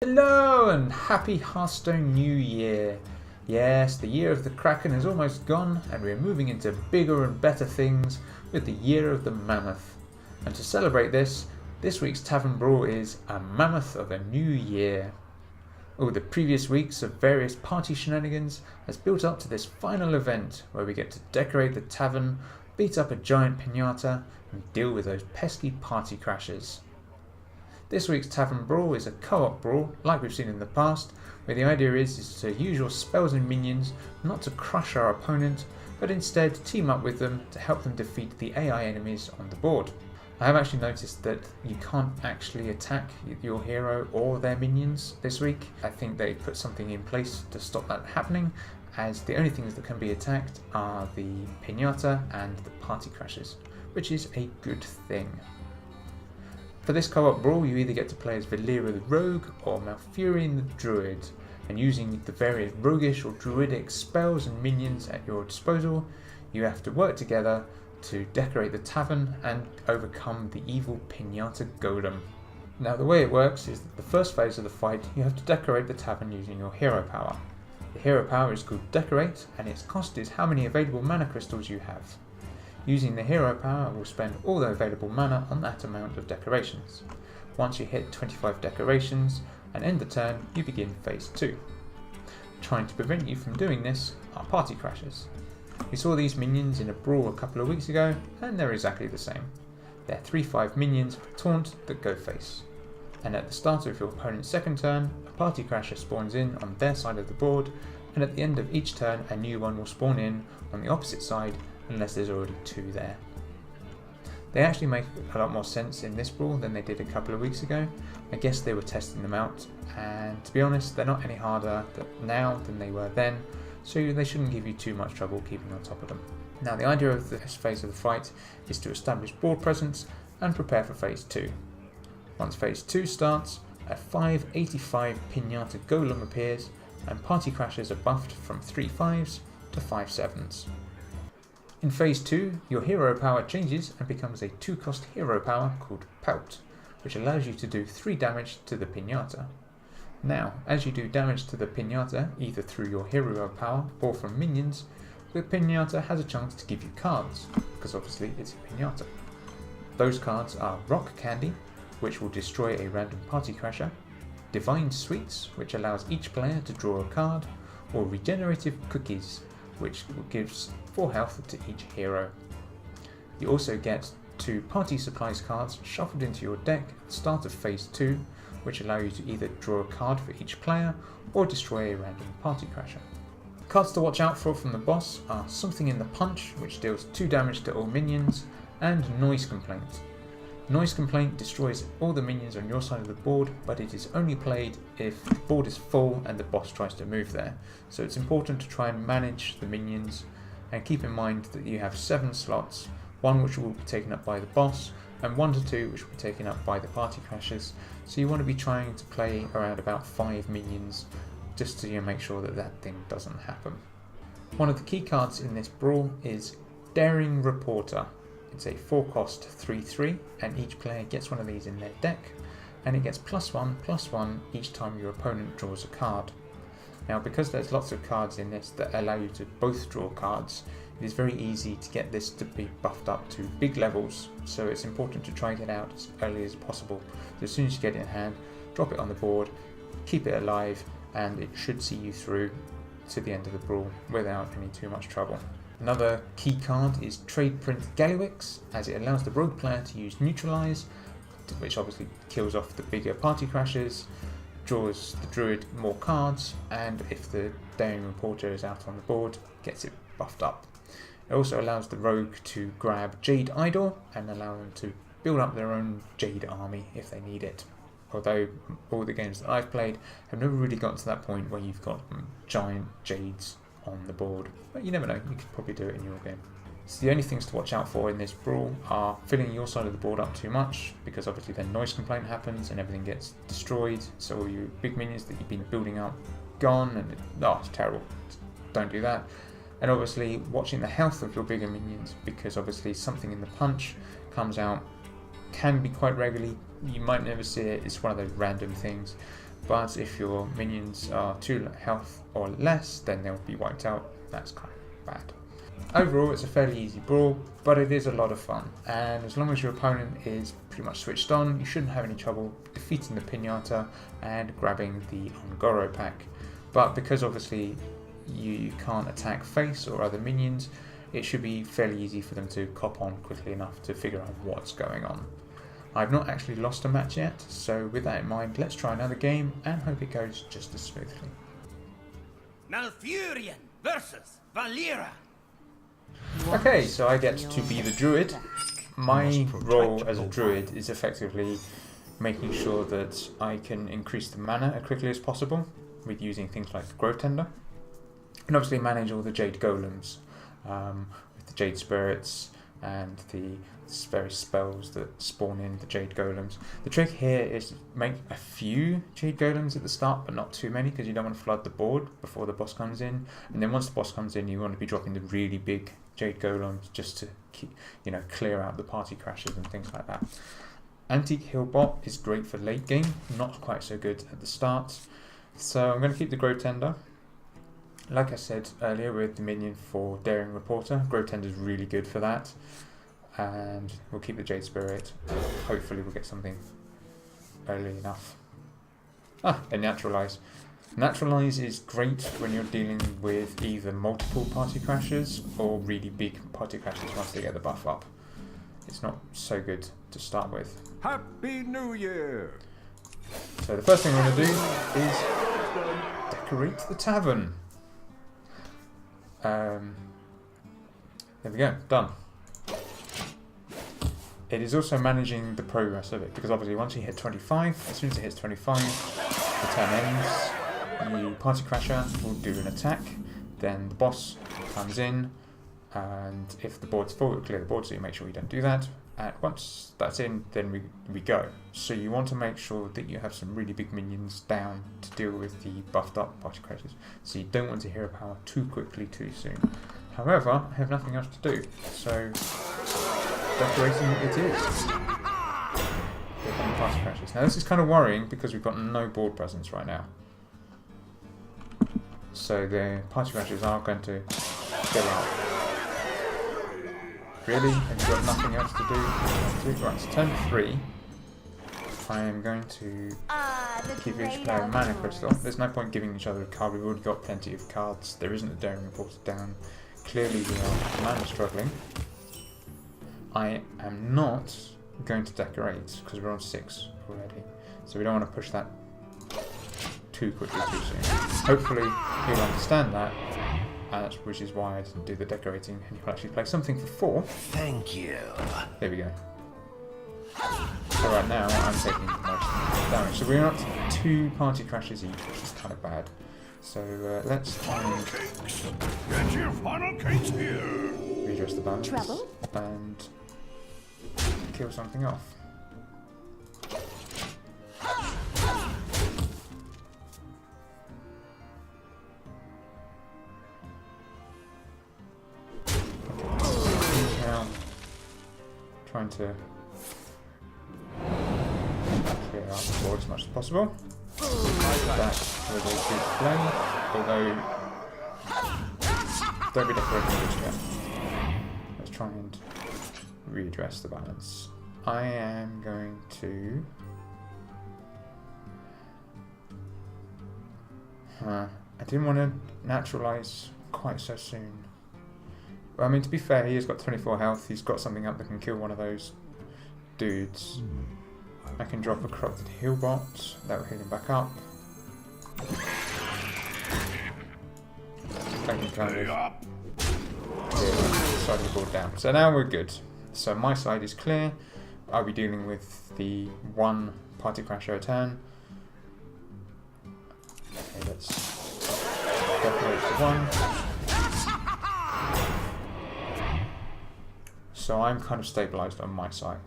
Hello and happy Hearthstone New Year! Yes, the year of the Kraken is almost gone and we're moving into bigger and better things with the year of the Mammoth. And to celebrate this week's Tavern Brawl is a Mammoth of a New Year. All the previous weeks of various party shenanigans has built up to this final event where we get to decorate the tavern, beat up a giant pinata and deal with those pesky party crashers. This week's Tavern Brawl is a co-op brawl, like we've seen in the past, where the idea is to use your spells and minions not to crush our opponent, but instead team up with them to help them defeat the AI enemies on the board. I have actually noticed that you can't actually attack your hero or their minions this week. I think they put something in place to stop that happening, as the only things that can be attacked are the pinata and the party crashers, which is a good thing. For this co-op brawl, you either get to play as Valera the Rogue or Malfurion the Druid, and using the various roguish or druidic spells and minions at your disposal, you have to work together to decorate the tavern and overcome the evil Pinata Golem. Now the way it works is that the first phase of the fight you have to decorate the tavern using your hero power. The hero power is called Decorate and its cost is how many available mana crystals you have. Using the hero power will spend all the available mana on that amount of decorations. Once you hit 25 decorations and end the turn, you begin phase 2. Trying to prevent you from doing this are party crashers. We saw these minions in a brawl a couple of weeks ago and they're exactly the same. They're 3/5 minions with taunt that go face. And at the start of your opponent's second turn, a party crasher spawns in on their side of the board, and at the end of each turn a new one will spawn in on the opposite side unless there's already two there. They actually make a lot more sense in this brawl than they did a couple of weeks ago. I guess they were testing them out, and to be honest, they're not any harder now than they were then, so they shouldn't give you too much trouble keeping on top of them. Now the idea of this phase of the fight is to establish board presence and prepare for phase 2. Once phase 2 starts, a 5/85 Pinata Golem appears and party crashers are buffed from 3/5s to 5/7s. In phase 2, your hero power changes and becomes a 2-cost hero power called Pelt, which allows you to do 3 damage to the pinata. Now, as you do damage to the pinata, either through your hero power or from minions, the pinata has a chance to give you cards, because obviously it's a pinata. Those cards are Rock Candy, which will destroy a random party crasher, Divine Sweets, which allows each player to draw a card, or Regenerative Cookies, which gives 4 health to each hero. You also get 2 party supplies cards shuffled into your deck at the start of phase 2, which allow you to either draw a card for each player or destroy a random party crasher. Cards to watch out for from the boss are Something in the Punch, which deals 2 damage to all minions, and Noise Complaint. Noise Complaint destroys all the minions on your side of the board, but it is only played if the board is full and the boss tries to move there. So it's important to try and manage the minions and keep in mind that you have 7 slots, 1 which will be taken up by the boss and 1 to 2 which will be taken up by the party crashers. So you want to be trying to play around about 5 minions just to make sure that that thing doesn't happen. One of the key cards in this brawl is Daring Reporter. It's a 4-cost 3/3 and each player gets one of these in their deck, and it gets +1/+1 each time your opponent draws a card. Now because there's lots of cards in this that allow you to both draw cards, it is very easy to get this to be buffed up to big levels, so it's important to try and get out as early as possible. So as soon as you get it in hand, drop it on the board, keep it alive, and it should see you through to the end of the brawl without any too much trouble. Another key card is Trade Print Gallywix, as it allows the rogue player to use Neutralize, which obviously kills off the bigger party crashers, draws the druid more cards, and if the Daring Reporter is out on the board, gets it buffed up. It also allows the rogue to grab Jade Idol and allow them to build up their own Jade army if they need it. Although all the games that I've played have never really gotten to that point where you've got giant Jades on the board, but you never know, you could probably do it in your game. So the only things to watch out for in this brawl are filling your side of the board up too much, because obviously then Noise Complaint happens and everything gets destroyed, so all your big minions that you've been building up gone, and it's terrible. Don't do that. And obviously watching the health of your bigger minions, because obviously Something in the Punch comes out, can be quite regularly, you might never see it, it's one of those random things, but if your minions are 2 health or less, then they'll be wiped out. That's kind of bad. Overall, it's a fairly easy brawl, but it is a lot of fun, and as long as your opponent is pretty much switched on, you shouldn't have any trouble defeating the Pinata and grabbing the Ongoro pack. But because obviously you can't attack face or other minions, it should be fairly easy for them to cop on quickly enough to figure out what's going on. I've not actually lost a match yet, so with that in mind, let's try another game and hope it goes just as smoothly. Malfurion versus Valera. Okay, so I get to be the druid. My role as a druid is effectively making sure that I can increase the mana as quickly as possible with using things like the Grove Tender, and obviously manage all the Jade Golems with the Jade Spirits and the various spells that spawn in the Jade Golems. The trick here is to make a few Jade Golems at the start, but not too many, because you don't want to flood the board before the boss comes in. And then once the boss comes in, you want to be dropping the really big Jade Golems just to keep, clear out the party crashes and things like that. Antique Hillbot is great for late game, not quite so good at the start. So I'm going to keep the Grove Tender. Like I said earlier with the minion for Daring Reporter, Grove Tender is really good for that. And we'll keep the Jade Spirit. Hopefully we'll get something early enough. And Naturalize. Naturalize is great when you're dealing with either multiple party crashes or really big party crashes once they get the buff up. It's not so good to start with. Happy New Year! So the first thing we're going to do is decorate the tavern. There we go, done. It is also managing the progress of it, because obviously once you hit 25, as soon as it hits 25, the turn ends, the party crasher will do an attack, then the boss comes in, and if the board's full, it'll clear the board, so you make sure you don't do that. And once that's in, then we go. So you want to make sure that you have some really big minions down to deal with the buffed up party crashes. So you don't want to hero power too quickly too soon. However, I have nothing else to do, so decorating it is. Here come the party crashes. Now this is kind of worrying because we've got no board presence right now. So the party crashes are going to go out. Really? Have you got nothing else to do? Right, so turn 3. I am going to give each player a mana crystal. There's no point giving each other a card, we've already got plenty of cards. There isn't a Daring Reporter down. Clearly we are mana struggling. I am not going to decorate because we're on 6 already. So we don't want to push that too quickly too soon. Hopefully you'll understand that. Which is why I didn't do the decorating, and you can actually play something for 4. Thank you. There we go. So right now I'm taking most damage. So we're up to 2 party crashes each, which is kind of bad. So let's try and Get your funnel cakes here! readjust the balance Trouble? and kill something off. Trying to clear out the board as much as possible. That was a good play, although don't be decorating just yet. Let's try and readdress the balance. I am going to I didn't want to naturalize quite so soon. I mean, to be fair, he has got 24 health. He's got something up that can kill one of those dudes. I can drop a corrupted heal bot. That will heal him back up. I can kind of clear the side of the board down. So now we're good. So my side is clear. I'll be dealing with the 1 party crasher a turn. Okay, let's decorate the 1. So I'm kind of stabilised on my side.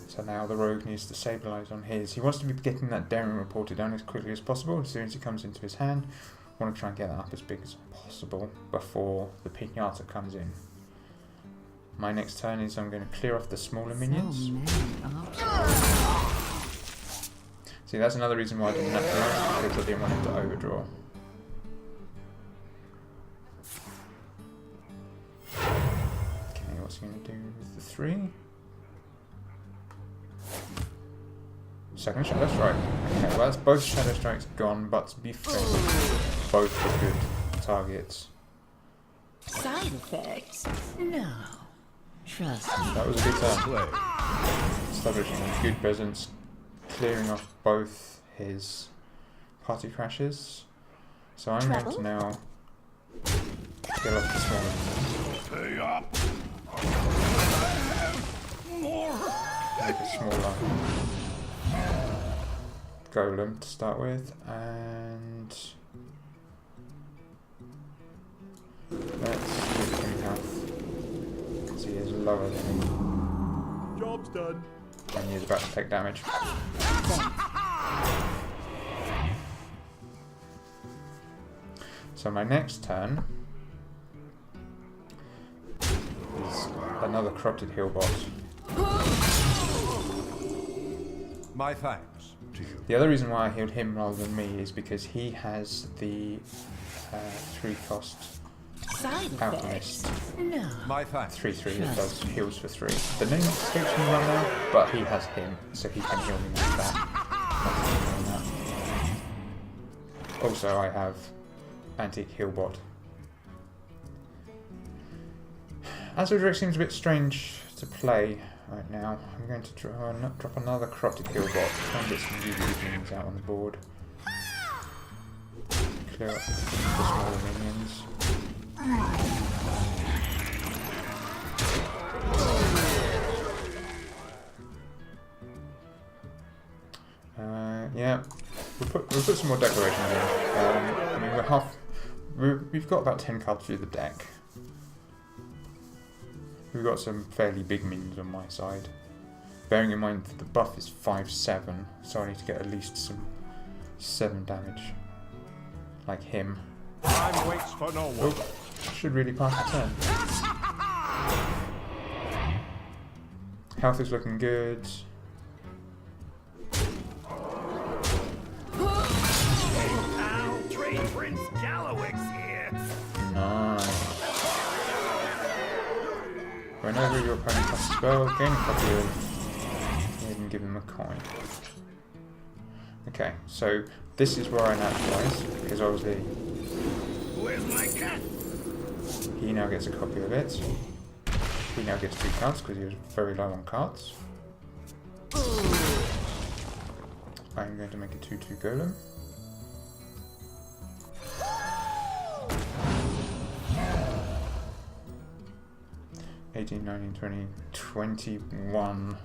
So now the rogue needs to stabilise on his. He wants to be getting that Daring Reporter down as quickly as possible. As soon as he comes into his hand, I want to try and get that up as big as possible before the Pinata comes in. My next turn is I'm going to clear off the smaller minions. See, that's another reason why I didn't naturalize, because I didn't want him to overdraw. Okay, what's he going to do with the 3? Second Shadow Strike. Okay, well that's both Shadow Strikes gone, but to be fair, both were good targets. Side effects? No. Trust me. That was a good turn. Establishing a good presence, clearing off both his party crashes. So I'm going to now kill off the smaller minions. Pay up. More. Make a smaller golem to start with, and let's give him health, because he is lower than me. Job's done. And he is about to take damage. So my next turn is another corrupted heal bot. My thanks to you. The other reason why I healed him rather than me is because he has the 3-cost Side Alchemist. effects? No. My thanks. 3/3 that does heals for 3. The name escapes me right now, but he has him, so he can heal me with that. Also, I have Antique Heal Bot. Azodric seems a bit strange to play right now. I'm going to drop another Corrupted Heal Bot, try and get some really good minions out on the board. Clear up the smaller minions. Yeah, we'll put some more decorations in. I mean, we've got about 10 cards through the deck. We've got some fairly big minions on my side. Bearing in mind that the buff is 5/7, so I need to get at least some 7 damage. Like him. Time waits for no one. Oh, should really pass the turn. Health is looking good. Trade Prince Gallowix here. Nice. Whenever your opponent casts a spell, gain a copy of it and give him a coin. Okay, so this is where I naturalize, because obviously Where's my cat? he now gets a copy of it. He now gets 2 cards because he was very low on cards. I'm going to make a 2/2 golem. $18, $19, $20, $21.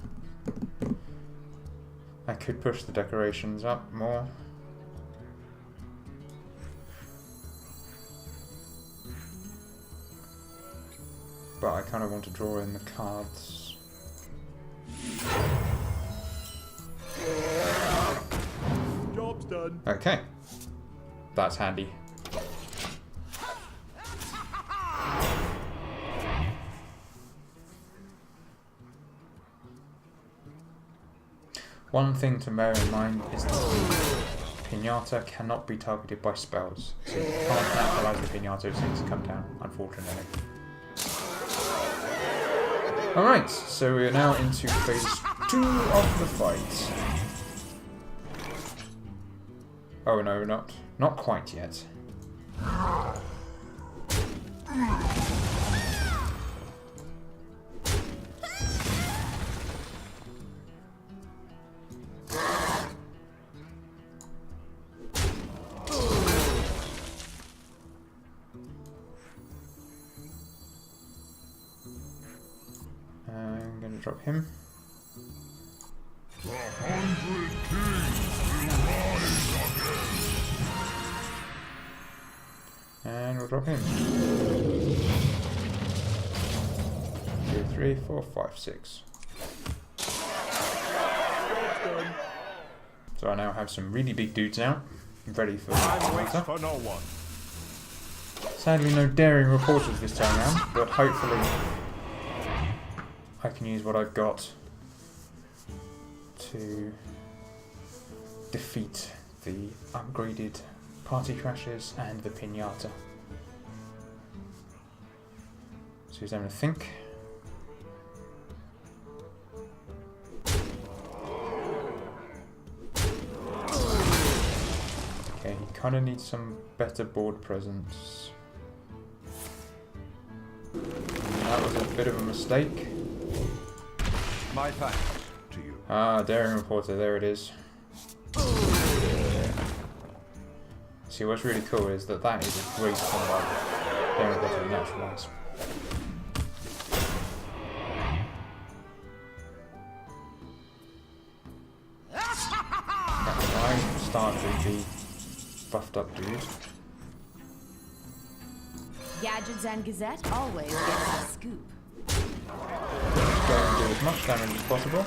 I could push the decorations up more. But I kind of want to draw in the cards. Job's done. Okay. That's handy. One thing to bear in mind is that the Pinata cannot be targeted by spells. So you can't naturalize the Pinata as soon as it comes down, unfortunately. Alright, so we are now into phase 2 of the fight. Oh no, not quite yet. I'm going to drop him. The 100 Kings will rise again. And we'll drop him. 2, 3, 4, 5, 6. So I now have some really big dudes out, ready for Time waits Pinata. for no one. Sadly no daring reporters this time round, but hopefully I can use what I've got to defeat the upgraded party crashers and the pinata. So he's having to think. Okay, he kind of needs some better board presence. That was a bit of a mistake. My thanks to you. Ah, Daring Reporter, there it is. See, what's really cool is that that is a great combo. Daring Reporter naturalise. That's why started the buffed up dude. Gadgets and Gazette always get the scoop. Let's go and do as much damage as possible.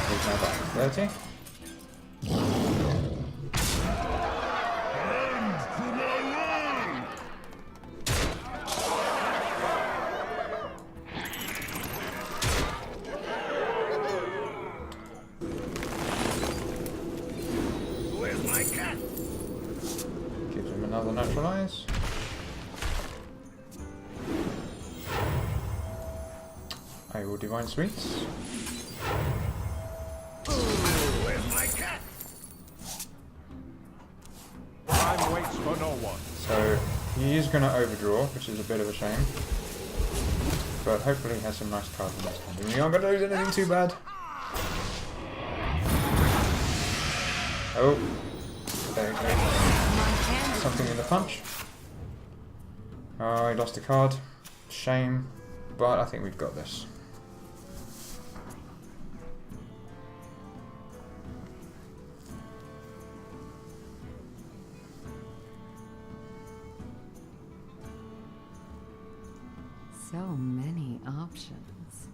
He's now back to 30. Where's my cat? Gives him another naturalise. I will Divine Sweets. Where's my cat? Time waits for no one. So he is going to overdraw, which is a bit of a shame. But hopefully he has some nice cards in his hand. We aren't going to lose anything too bad. Oh, there goes something in the punch. Oh, he lost a card. Shame, but I think we've got this. So many options.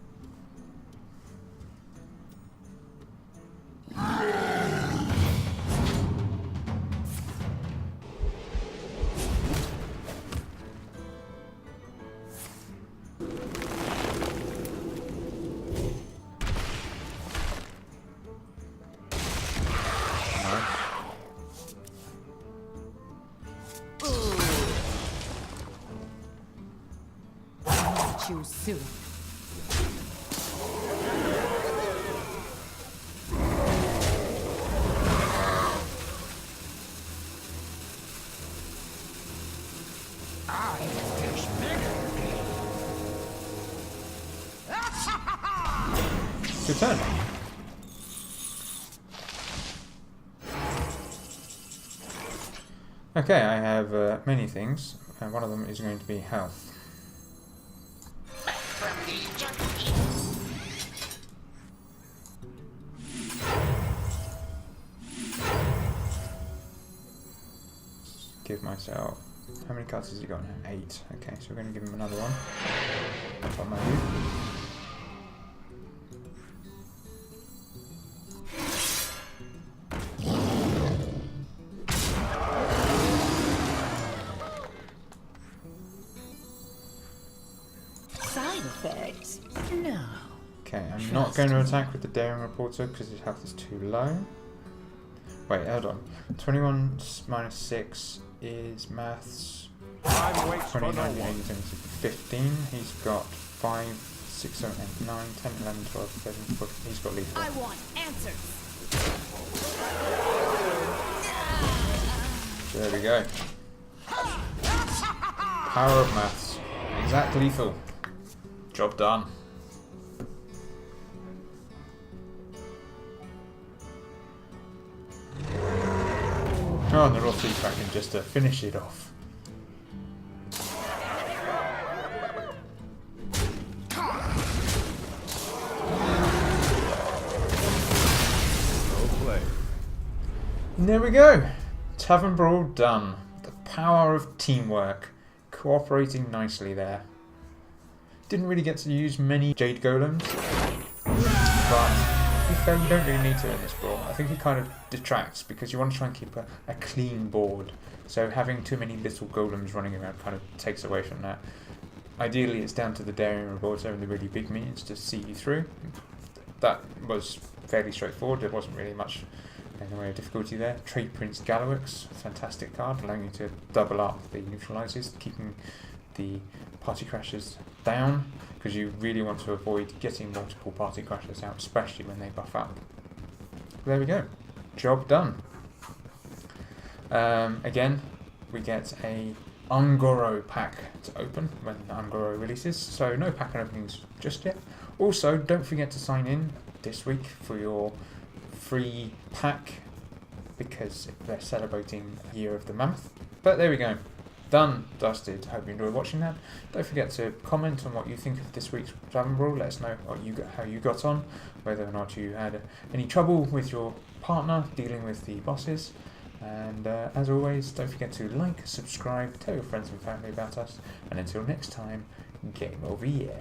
Choose soon. Good turn. Okay, I have many things, and one of them is going to be health. Give myself... How many cards has he got now? 8. Okay, so we're going to give him another one. That's what I'm going to do. Side effects? No. Okay, I'm not going to attack with the Daring Reporter because his health is too low. Wait, hold on. 21 minus 6 is maths. Time waits for no 29, one. 15. He's got 5, 6, 7, 8, 9, 10, 11, 12, 13, 14. He's got lethal. I want answers. There we go. Power of maths. Exact lethal. Job done. Oh, and the raw sea kraken just to finish it off. No play. And there we go. Tavern Brawl done. The power of teamwork. Cooperating nicely there. Didn't really get to use many Jade Golems. But to be fair, you don't really need to in this brawl. I think it kind of detracts because you want to try and keep a clean board. So having too many little golems running around kind of takes away from that. Ideally, it's down to the Daring Reporter and the really big minions to see you through. That was fairly straightforward. There wasn't really much Second area of difficulty there. Trade Prince Gallowix, fantastic card, allowing you to double up the neutralizers, keeping the party crashers down, because you really want to avoid getting multiple party crashers out, especially when they buff up. There we go. Job done. Again, we get a Ungoro pack to open when Ungoro releases, so no pack openings just yet. Also, don't forget to sign in this week for your free pack, because they're celebrating the year of the Mammoth. But there we go. Done, dusted. Hope you enjoyed watching that. Don't forget to comment on what you think of this week's Tavern Brawl. Let us know how you got on, whether or not you had any trouble with your partner dealing with the bosses. And as always, don't forget to like, subscribe, tell your friends and family about us. And until next time, game over, yeah.